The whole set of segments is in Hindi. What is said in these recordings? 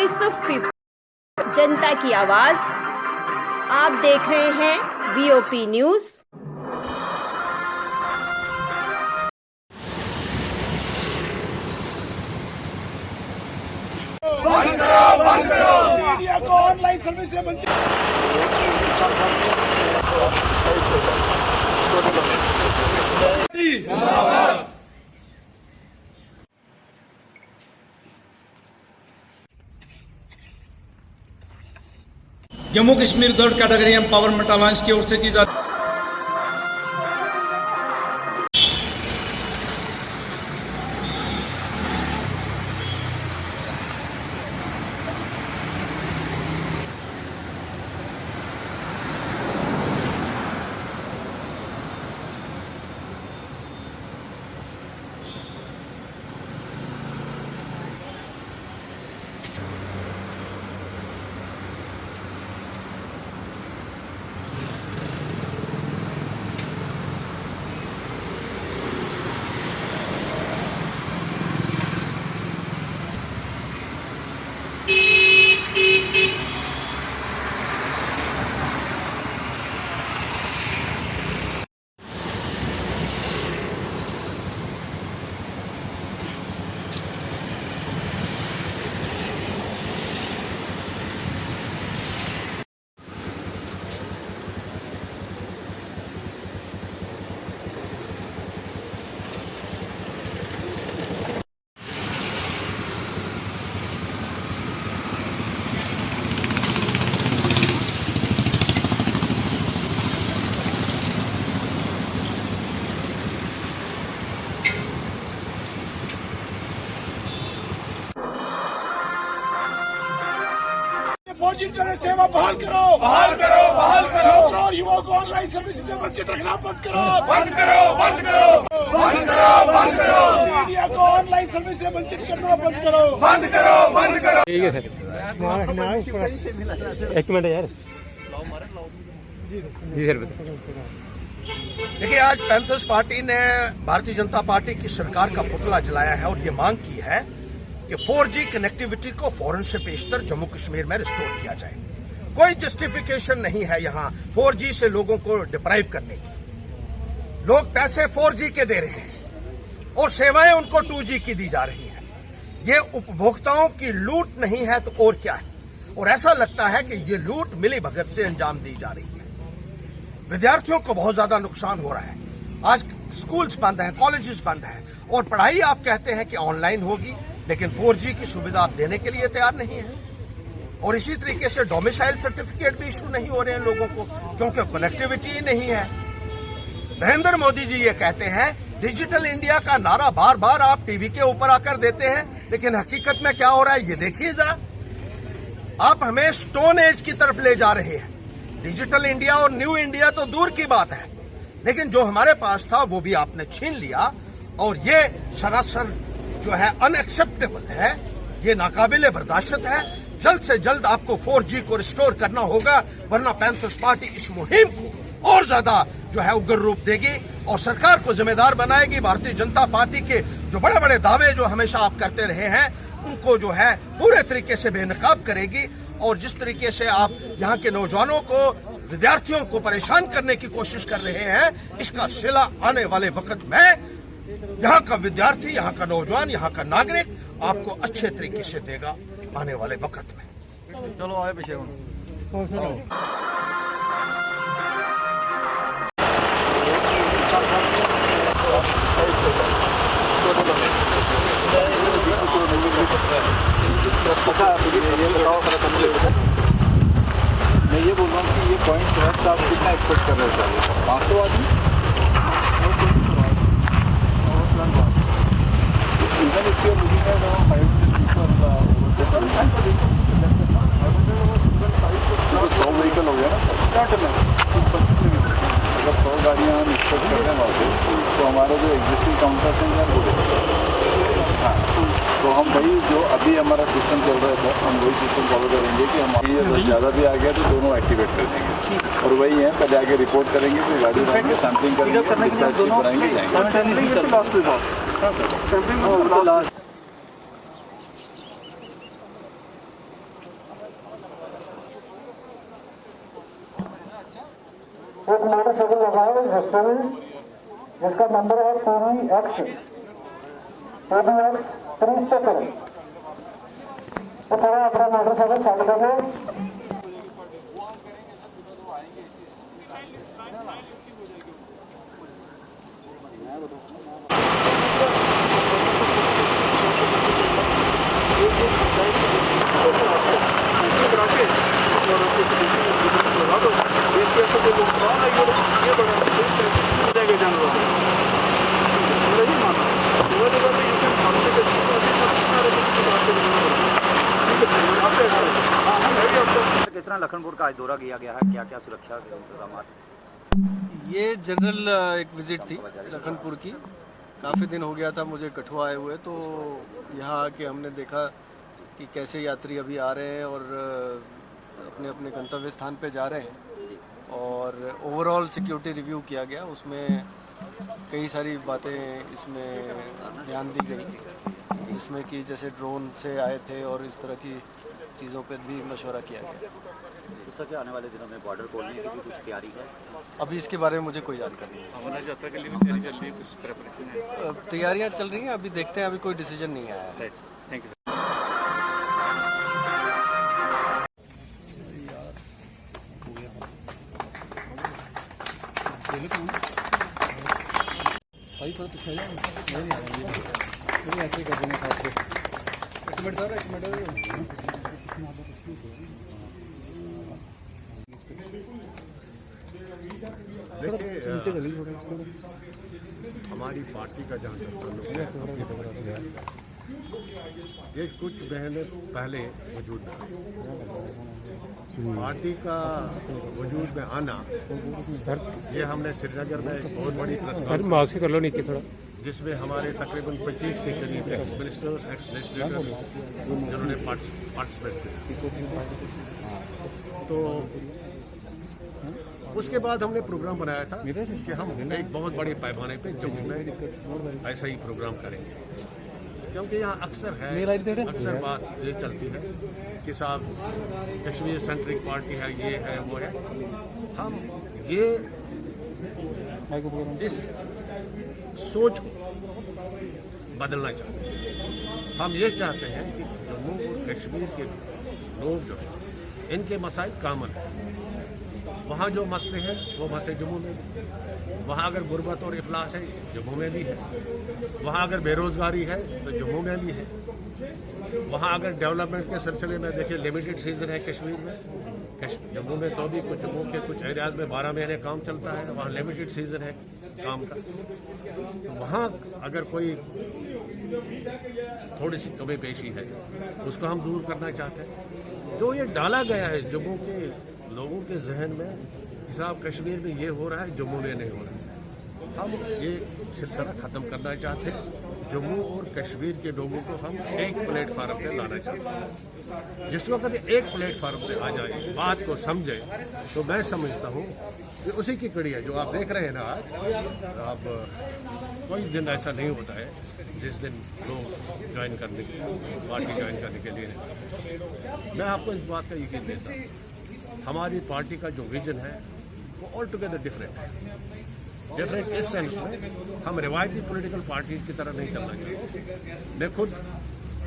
वॉइस ऑफ पीपल, जनता की आवाज। आप देख रहे हैं वीओपी न्यूज। बंद करो मीडिया को ऑनलाइन सर्विस से वंचित। Jammu Kashmir third category empowerment alliance की ओर से की जाती फौजी इंटरनेट सेवा बहाल करो, बहाल करो, बहाल करो। छात्रों और युवाओं को ऑनलाइन सर्विस से वंचित रखना बंद करो, बंद करो, बंद करो, बंद करो, बंद करो। मीडिया को ऑनलाइन सर्विस से वंचित करना बंद करो, बंद करो, बंद करो। ठीक है सर, एक मिनट यार। जी सर। देखिए, आज पैंथर्स पार्टी ने भारतीय जनता पार्टी की सरकार का पुतला जलाया है और ये मांग की है कि 4G कनेक्टिविटी को फौरन से पेशतर जम्मू कश्मीर में रिस्टोर किया जाए। कोई जस्टिफिकेशन नहीं है यहाँ 4G से लोगों को डिप्राइव करने की। लोग पैसे 4G के दे रहे हैं और सेवाएं उनको 2G की दी जा रही हैं। ये उपभोक्ताओं की लूट नहीं है तो और क्या है? और ऐसा लगता है कि ये लूट मिली भगत से अंजाम दी जा रही है। विद्यार्थियों को बहुत ज्यादा नुकसान हो रहा है। आज स्कूल्स बंद हैं, कॉलेजेस बंद हैं और पढ़ाई आप कहते हैं कि ऑनलाइन होगी, लेकिन 4G की सुविधा आप देने के लिए तैयार नहीं है। और इसी तरीके से डोमिसाइल सर्टिफिकेट भी इशू नहीं हो रहे हैं लोगों को, क्योंकि कनेक्टिविटी ही नहीं है। नरेंद्र मोदी जी ये कहते हैं डिजिटल इंडिया का नारा बार बार आप टीवी के ऊपर आकर देते हैं, लेकिन हकीकत में क्या हो रहा है ये देखिए जरा। आप हमें स्टोन एज की तरफ ले जा रहे हैं। डिजिटल इंडिया और न्यू इंडिया तो दूर की बात है, लेकिन जो हमारे पास था वो भी आपने छीन लिया। और ये सरासर जो है अनएक्सेप्टेबल है, ये नाकाबिले बर्दाश्त है। जल्द से जल्द आपको 4G को रिस्टोर करना होगा, वरना पैंथर्स पार्टी इस मुहिम को और ज्यादा जो है उग्र रूप देगी और सरकार को जिम्मेदार बनाएगी। भारतीय जनता पार्टी के जो बड़े बड़े दावे जो हमेशा आप करते रहे हैं उनको जो है पूरे तरीके से बेनकाब करेगी। और जिस तरीके से आप यहाँ के नौजवानों को, विद्यार्थियों को परेशान करने की कोशिश कर रहे हैं, इसका सिला आने वाले वक्त में यहाँ का विद्यार्थी, यहाँ का नौजवान, यहाँ का नागरिक आपको अच्छे तरीके से देगा आने वाले वक्त में। चलो आए पीछे। मैं ये बोल रहा हूँ कि ये पॉइंट ट्रस्ट आप कितना एक्सपेक्ट कर रहे हैं सर? 500 आदमी even if you are looking at around 500 people 100 vehicle हो गया ना सर, क्या करना है? अगर 100 गाड़ियाँ हम एक्सपेक्ट कर रहे हैं वहाँ से, तो हमारे जो एग्जिस्टिंग काउंटर्स हैं वो हाँ, तो हम वही जो अभी हमारा सिस्टम चल रहा है सर, हम वही सिस्टम फॉलो करेंगे कि हम ये ज़्यादा भी आ गया तो दोनों एक्टिवेट कर देंगे। और वही है, पहले आगे रिपोर्ट करेंगे, फिर गाड़ी बनाएंगे, सैम्पलिंग करेंगे, बनाएंगे, जाएंगे। एक मोटरसाइकिल लगा है रेस्टोरेंट जिसका नंबर है PBX 377। तो थोड़ा अपना मोटरसाइकिल साइड कर लो। किस तरह लखनपुर का आज दौरा किया गया है, क्या क्या सुरक्षा के इंतजाम? ये जनरल एक विजिट थी लखनपुर की। काफ़ी दिन हो गया था मुझे कठुआ आए हुए, तो यहाँ आके हमने देखा कि कैसे यात्री अभी आ रहे हैं और अपने अपने गंतव्य स्थान पे जा रहे हैं। और ओवरऑल सिक्योरिटी रिव्यू किया गया, उसमें कई सारी बातें इसमें ध्यान दी गई, जिसमें कि जैसे ड्रोन से आए थे और इस तरह की चीज़ों पर भी मशवरा किया गया। तो सर, क्या आने वाले दिनों में बॉर्डर खोलने की भी कुछ तैयारी है? अभी इसके बारे में मुझे कोई जानकारी नहीं। अमरनाथ यात्रा के लिए भी तैयारी चल रही है, कुछ प्रिपरेशन है? तैयारियां चल रही हैं, अभी देखते हैं, अभी कोई डिसीजन नहीं आया है। Thank you. हमारी पार्टी का जहाँ तक ये कुछ महीने पहले वजूद था। पार्टी का वजूद में आना, ये हमने श्रीनगर में एक बहुत बड़ी प्रेस कर लो नीचे थोड़ा, जिसमें हमारे तकरीबन 25 के करीब एक्स मिनिस्टर्स, एक्स लेजिस्लेटर्स जिन्होंने पार्टिसिपेट किया। तो उसके बाद हमने प्रोग्राम बनाया था कि हम एक बहुत बड़े पैमाने पे जम्मू में ऐसा ही प्रोग्राम करेंगे, क्योंकि यहाँ अक्सर बात ये चलती है कि साहब कश्मीर सेंट्रिक पार्टी है, ये है वो है। हम ये इस सोच को बदलना चाहते हैं। हम ये चाहते हैं कि जम्मू और कश्मीर के लोग जो हैं, इनके मसाइल कॉमन है। वहाँ जो मसले हैं वो मसले जम्मू में भी, वहाँ अगर गुर्बत और इफलास है जम्मू में भी है, वहाँ अगर बेरोजगारी है तो जम्मू में भी है, वहाँ अगर डेवलपमेंट के सिलसिले में देखिए लिमिटेड सीजन है कश्मीर में, जम्मू में तो भी कुछ जम्मू के कुछ एरियाज में 12 महीने काम चलता है, वहाँ लिमिटेड सीजन है काम का। तो वहाँ अगर कोई थोड़ी सी कमी पेशी है उसको हम दूर करना चाहते हैं। जो ये डाला गया है जम्मू के लोगों के जहन में कि साहब कश्मीर में ये हो रहा है, जम्मू में नहीं हो रहा है, हम ये सिलसिला ख़त्म करना चाहते हैं। जम्मू और कश्मीर के लोगों को हम एक प्लेटफार्म पे लाना चाहते हैं। जिस वक्त एक प्लेटफार्म पे आ जाए, बात को समझे, तो मैं समझता हूँ कि उसी की कड़ी है जो आप देख रहे हैं ना आज। अब कोई दिन ऐसा नहीं होता है जिस दिन लोग ज्वाइन करने के पार्टी ज्वाइन करने के लिए नहीं। मैं आपको इस बात का यकीन देता हूँ, हमारी पार्टी का जो विजन है वो ऑल टुगेदर डिफरेंट है। डिफरेंट इस सेंस में हम रिवायती पॉलिटिकल पार्टी की तरह नहीं चलना चाहिए। मैं खुद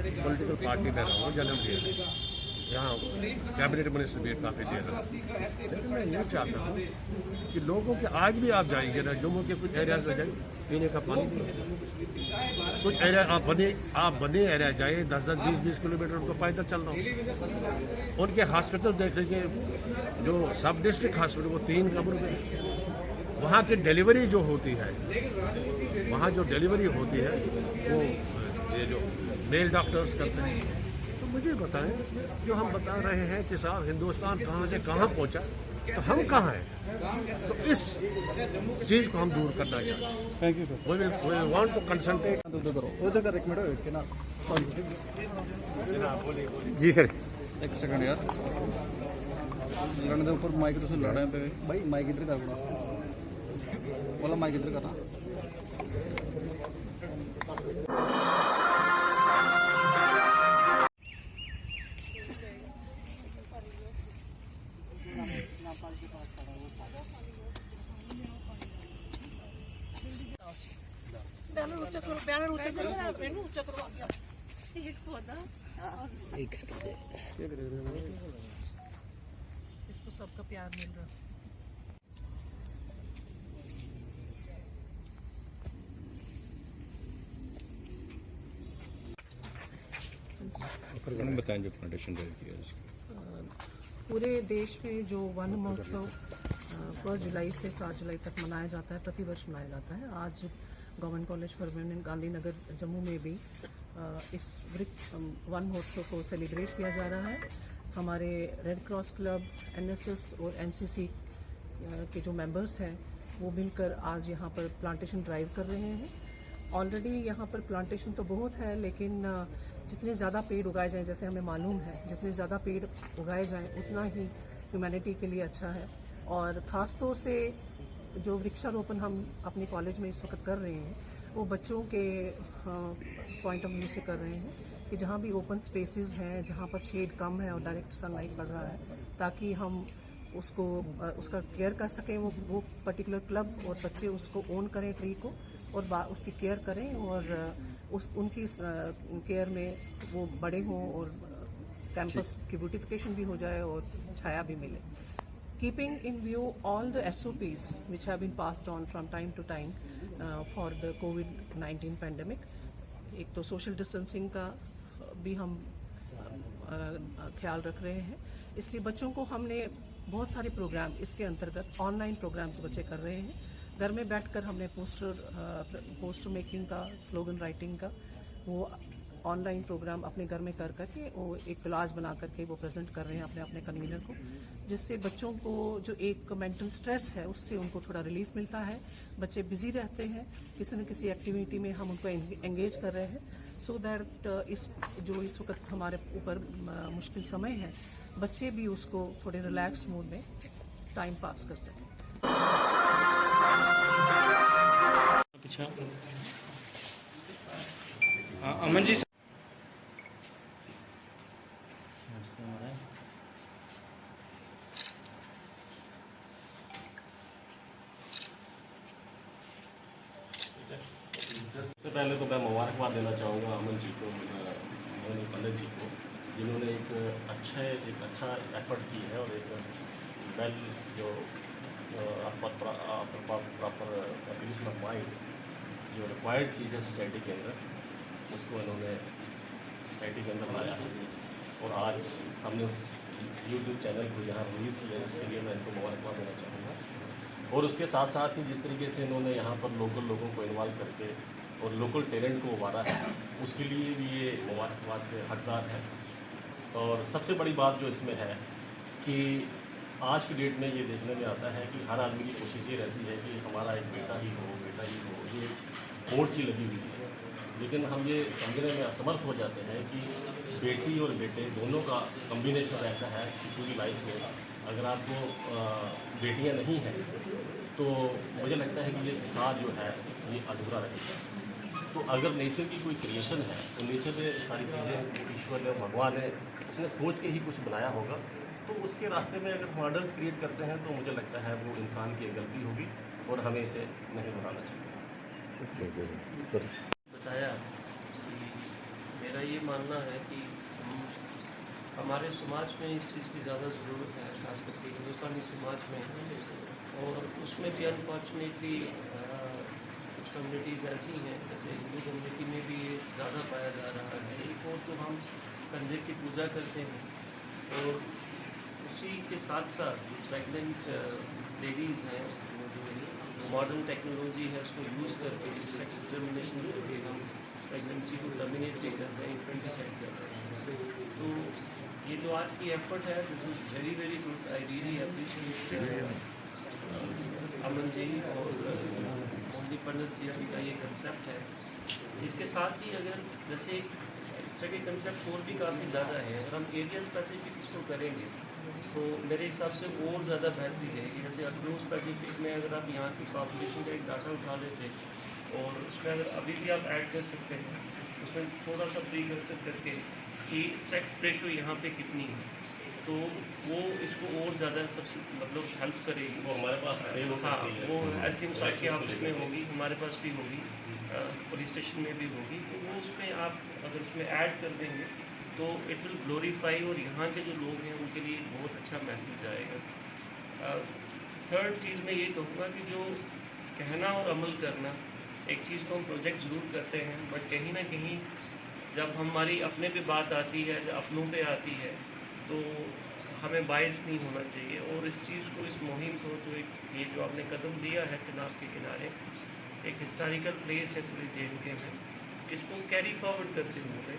पॉलिटिकल पार्टी में रहा हूँ, जन्म दिया, यहाँ कैबिनेट मिनिस्टर भी काफ़ी देर रहा, लेकिन मैं ये चाहता हूँ कि लोगों के आज भी आप जाइए ना जम्मू के कुछ एरियाज में जाइए, पीने का पानी नहीं, कुछ एरिया आप बने एरिया जाइए 10-10, 20-20 किलोमीटर उनको पैदल चलना हो। उनके हॉस्पिटल देख लीजिए, जो सब डिस्ट्रिक्ट हॉस्पिटल वो 3 कमरों में, वहाँ की डिलीवरी जो होती है, वहाँ जो डिलीवरी होती है वो ये जो मेल डॉक्टर्स करते हैं। तो मुझे बताएं, जो हम बता रहे हैं कि साहब हिंदुस्तान कहाँ से कहाँ पहुँचा, तो हम कहाँ हैं, तो इस चीज़ को हम दूर करना चाहते हैं। Thank you sir. We want to concentrate. उधर कर एक मिनट ना जी सर, एक सेकंड यार, लड़ने के ऊपर माइक तो लड़ने पे भाई माइक इधर कर बोला, माइक इधर करना। एक पौधा इसको सबका प्यार मिल रहा। बताएं जो फाउंडेशन ड्राइव किया पूरे देश में जो वन महोत्सव 1 जुलाई से 7 जुलाई तक मनाया जाता है, प्रतिवर्ष मनाया जाता है। आज government college for women Gandhinagar Jammu में भी इस वन महोत्सव को सेलिब्रेट किया जा रहा है। हमारे रेड क्रॉस क्लब, एनएसएस और एनसीसी के जो मेंबर्स हैं वो मिलकर आज यहाँ पर प्लांटेशन ड्राइव कर रहे हैं। ऑलरेडी यहाँ पर प्लांटेशन तो बहुत है, लेकिन जितने ज़्यादा पेड़ उगाए जाएं, जैसे हमें मालूम है, जितने ज़्यादा पेड़ उगाए जाएं उतना ही ह्यूमैनिटी के लिए अच्छा है। और ख़ास तौर से जो वृक्षारोपण हम अपने कॉलेज में इस वक्त कर रहे हैं वो बच्चों के पॉइंट ऑफ व्यू से कर रहे हैं कि जहाँ भी ओपन स्पेसेस हैं, जहाँ पर शेड कम है और डायरेक्ट सनलाइट पड़ रहा है, ताकि हम उसको उसका केयर कर सकें। वो पर्टिकुलर क्लब और बच्चे उसको ओन करें ट्री को और उसकी केयर करें और उनकी केयर में वो बड़े हों और कैंपस की ब्यूटिफिकेशन भी हो जाए और छाया भी मिले। Keeping in view all the SOPs which have been passed on from time to time for the COVID-19 pandemic, एक तो सोशल डिस्टेंसिंग का भी हम ख्याल रख रहे हैं, इसलिए बच्चों को हमने बहुत सारे प्रोग्राम इसके अंतर्गत ऑनलाइन प्रोग्राम्स बच्चे कर रहे हैं। घर में बैठकर हमने पोस्टर मेकिंग का, स्लोगन राइटिंग का वो ऑनलाइन प्रोग्राम अपने घर में कर करके वो एक कोलाज बना करके वो प्रेजेंट कर रहे हैं अपने अपने कन्वीनर को, जिससे बच्चों को जो एक मेंटल स्ट्रेस है उससे उनको थोड़ा रिलीफ मिलता है। बच्चे बिजी रहते हैं, किसी न किसी एक्टिविटी में हम उनको एंगेज कर रहे हैं, सो दैट इस वक्त हमारे ऊपर मुश्किल समय है, बच्चे भी उसको थोड़े रिलैक्स मूड में टाइम पास कर सकें। अच्छा अमन जी, सबसे पहले तो मैं मुबारकबाद देना चाहूँगा अमन जी को, मोहनी पंडित जी को, जिन्होंने एक अच्छा एफर्ट की है और एक वेल जो प्रॉपर एप्लीकेशन ऑफ माइंड जो रिक्वायर्ड चीज़ है सोसाइटी के अंदर, उसको इन्होंने सोसाइटी के अंदर लाया है। और आज हमने उस यूट्यूब चैनल को यहाँ रिलीज़ किया है, उसके लिए मैं इनको मुबारकबाद देना चाहूँगा। और उसके साथ साथ ही जिस तरीके से इन्होंने यहाँ पर लोकल लोगों को इन्वॉल्व करके और लोकल टैलेंट को उभारा है, उसके लिए भी ये मुबारकबाद के हकदार है। और सबसे बड़ी बात जो इसमें है कि आज की डेट में ये देखने में आता है कि हर आदमी की कोशिश ये रहती है कि हमारा एक बेटा ही हो, ये होड़ सी लगी हुई है। लेकिन हम ये समझने में असमर्थ हो जाते हैं कि बेटी और बेटे दोनों का कम्बिनेशन रहता है किसी की लाइफ में। अगर आपको बेटियां नहीं हैं तो मुझे लगता है कि ये संसार जो है ये अधूरा रहेगा। तो अगर नेचर की कोई क्रिएशन है तो नेचर ने सारी चीज़ें ईश्वर ने, भगवान ने, उसने सोच के ही कुछ बनाया होगा। तो उसके रास्ते में अगर मॉडल्स क्रिएट करते हैं तो मुझे लगता है वो इंसान की गलती होगी और हमें इसे नहीं बनाना चाहिए। बताया कि मेरा ये मानना है कि हमारे समाज में इस चीज़ की ज़्यादा ज़रूरत है, खास करके हिंदुस्तानी समाज में, और उसमें भी अनफॉर्चुनेटली कुछ कम्युनिटीज़ ऐसी हैं, जैसे हिंदू कम्युनिटी में भी ये ज़्यादा पाया जा रहा है। एक और तो हम कंजे की पूजा करते हैं और उसी के साथ साथ प्रेग्नेंट लेडीज़ हैं, जो मॉडर्न टेक्नोलॉजी है उसको यूज़ करके सेक्स डिटर्मिनेशन करके हम प्रेगनेंसी को टर्मिनेट भी करते हैं, इन्फेंटिसाइड करते हैं। तो ये जो आज की एफर्ट है, this is very very good. I really appreciate Aman ji और मोहनी पंडित जी का ये कंसेप्ट है। इसके साथ ही अगर जैसे इस तरह के कंसेप्ट और भी काफ़ी ज़्यादा है, और हम एरिया स्पेसिफिक इसको करेंगे तो मेरे हिसाब से और ज़्यादा बेहतरी है। जैसे अखनूर स्पेसिफिक में अगर आप यहाँ की पॉपुलेशन का एक डाटा उठा लेते और उसमें अगर अभी भी आप ऐड कर सकते हैं, उसमें थोड़ा सा प्रीकर्सर करके कि सेक्स रेशो यहाँ पे कितनी है, तो वो इसको और ज़्यादा सबसे मतलब हेल्प करेगी। वो हमारे पास हाँ, वो एस टी एम साहब के ऑफिस में होगी, हमारे पास भी होगी। पुलिस स्टेशन में भी होगी, तो वो उसमें आप अगर उसमें ऐड कर देंगे तो इट विल ग्लोरीफाई और यहाँ के जो लोग हैं उनके लिए बहुत अच्छा मैसेज जाएगा। थर्ड चीज़ मैं ये कहूँगा कि जो कहना और अमल करना, एक चीज़ को हम प्रोजेक्ट ज़रूर करते हैं, बट कहीं ना कहीं जब हमारी अपने पे बात आती है, जब अपनों पे आती है, तो हमें बायस नहीं होना चाहिए। और इस चीज़ को, इस मुहिम को, जो ये जो आपने कदम लिया है चिनाब के किनारे, एक हिस्टोरिकल प्लेस है पूरे JNK में, इसको कैरी फॉरवर्ड करते हुए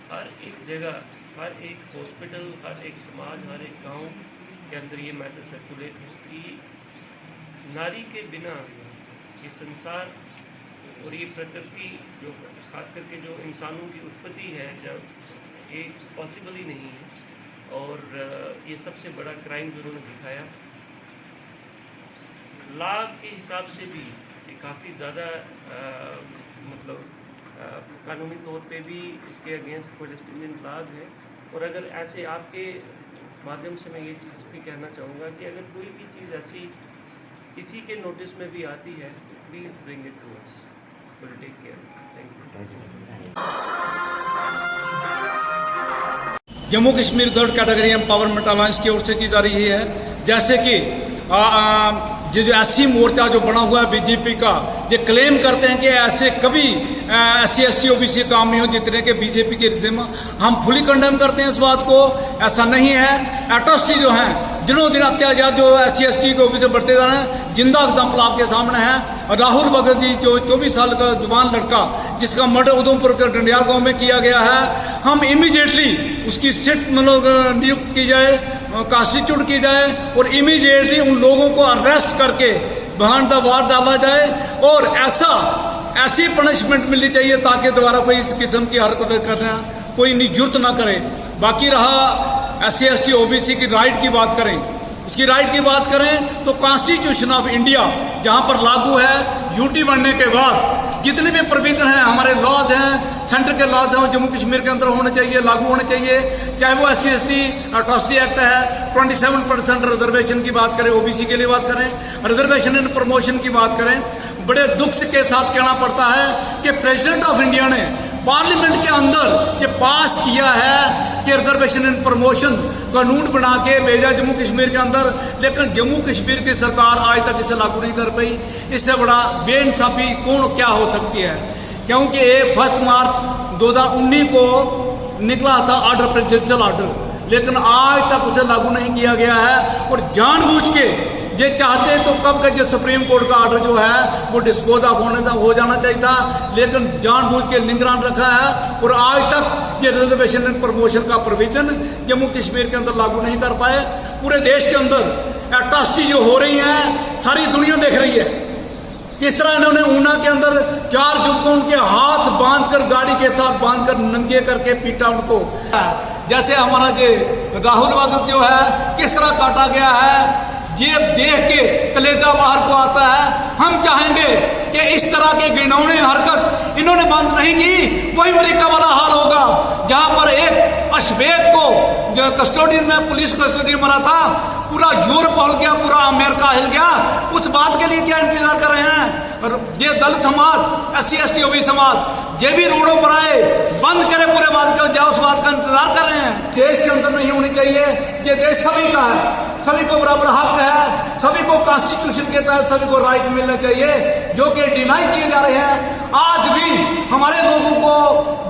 हर एक जगह, हर एक हॉस्पिटल, हर एक समाज, हर एक गांव के अंदर ये मैसेज सर्कुलेट हो कि नारी के बिना ये संसार और ये प्रकृति, जो खास करके जो इंसानों की उत्पत्ति है, जब ये पॉसिबल ही नहीं है। और ये सबसे बड़ा क्राइम जो उन्होंने दिखाया, लॉ के हिसाब से भी ये काफ़ी ज़्यादा मतलब कानूनी तौर पे भी इसके अगेंस्ट कोई डिस्क्रिमिनेट लॉज है। और अगर ऐसे आपके माध्यम से मैं ये चीज़ भी कहना चाहूँगा कि अगर कोई भी चीज़ ऐसी किसी के नोटिस में भी आती है, please bring it to us, will take care. Thank you. Jammu Kashmir third category empowerment alliance की ओर से की जा रही है। जैसे कि ये जो SC मोर्चा जो बना हुआ है BJP का, ये क्लेम करते हैं कि ऐसे कभी SC ST OBC काम नहीं हो जितने के BJP के रिजिम। हम फुली कंडेम करते हैं इस बात को, ऐसा नहीं है। एट्रोसिटी जो है, दिनों दिन अत्याचार जो SC ST को OBC बढ़ते जा रहे हैं, जिंदा एग्जाम्पल आपके सामने है। राहुल भगत जी जो 24 साल का जवान लड़का, जिसका मर्डर उधमपुर के डंडियाल गाँव में किया गया है, हम इमीडिएटली उसकी सिट मतलब नियुक्त की जाए, कॉन्स्टिट्यूट की जाए और इमीडिएटली उन लोगों को अरेस्ट करके बिहाइंड द वार डाला जाए। और ऐसी पनिशमेंट मिलनी चाहिए ताकि दोबारा कोई इस किस्म की हरकतें करना कोई निजुर्त ना करे। बाकी रहा SC ST OBC की राइट की बात करें, उसकी राइट की बात करें तो कॉन्स्टिट्यूशन ऑफ इंडिया जहां पर लागू है, यूटी बनने के बाद जितने भी प्रोविजन हैं, हमारे लॉज हैं, सेंटर के लॉज हैं, जम्मू कश्मीर के अंदर होने चाहिए, लागू होने चाहिए। चाहे वो SC ST अट्रॉसिटी एक्ट है, 27% रिजर्वेशन की बात करें, OBC के लिए बात करें, रिजर्वेशन इन प्रमोशन की बात करें, बड़े दुख के साथ कहना पड़ता है कि प्रेसिडेंट ऑफ इंडिया ने पार्लियामेंट के अंदर ये पास किया है कि रिजर्वेशन इन प्रमोशन कानून बना के भेजा जम्मू कश्मीर के अंदर, लेकिन जम्मू कश्मीर की सरकार आज तक इसे लागू नहीं कर पाई। इससे बड़ा बेइंसाफी कौन क्या हो सकती है, क्योंकि 1 मार्च 2019 को निकला था ऑर्डर, प्रेसिडेंशियल ऑर्डर, लेकिन आज तक उसे लागू नहीं किया गया है। और जानबूझ के ये चाहते तो कब का जो सुप्रीम कोर्ट का ऑर्डर जो है वो डिस्पोज ऑफ हो जाना चाहिए था, लेकिन जानबूझ के निगरान रखा है। और आज तक ये रिजर्वेशन एंड प्रमोशन का प्रोविजन जम्मू कश्मीर के अंदर लागू नहीं कर पाए। पूरे देश के अंदर एट्रॉसिटी जो हो रही है, सारी दुनिया देख रही है। किस तरह इन्होंने ऊना के अंदर 4 जुबकों उनके हाथ बांधकर, गाड़ी के साथ बांधकर नंगे करके पीटा उनको। जैसे हमारा जो राहुल भगत जो है किस तरह काटा गया है, ये देख के कलेजा बाहर को आता है। हम चाहेंगे कि इस तरह के घिनौने हरकत इन्होंने बंद नहीं की, वही अमेरिका वाला हाल होगा जहां पर एक अश्वेत को जो कस्टोडी में, पुलिस कस्टोडी में मरा था, पूरा यूरोप हिल गया, पूरा अमेरिका हिल गया। उस बात के लिए क्या इंतजार कर रहे हैं? ये दलित समाज, SC ST OBC समाज, ये भी रोडों पर आए, बंद करे पूरे बात का, क्या उस बात का इंतजार कर रहे हैं? देश के अंदर नहीं होनी चाहिए। ये देश सभी का है, सभी को बराबर हक है, सभी को कॉन्स्टिट्यूशन के तहत सभी को राइट मिलना चाहिए, जो कि डिनाई किए जा रहे हैं। आज भी हमारे लोगों को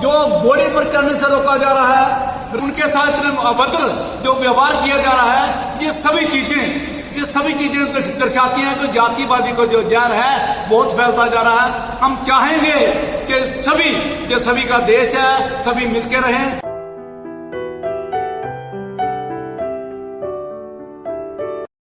जो घोड़े पर चढ़ने से रोका जा रहा है, उनके साथ इतने अभद्र जो व्यवहार किया जा रहा है, ये सभी चीजें दर्शाती हैं कि जातिवादी को जो जहर है बहुत फैलता जा रहा है। हम चाहेंगे कि सभी का देश है, सभी मिलकर रहें।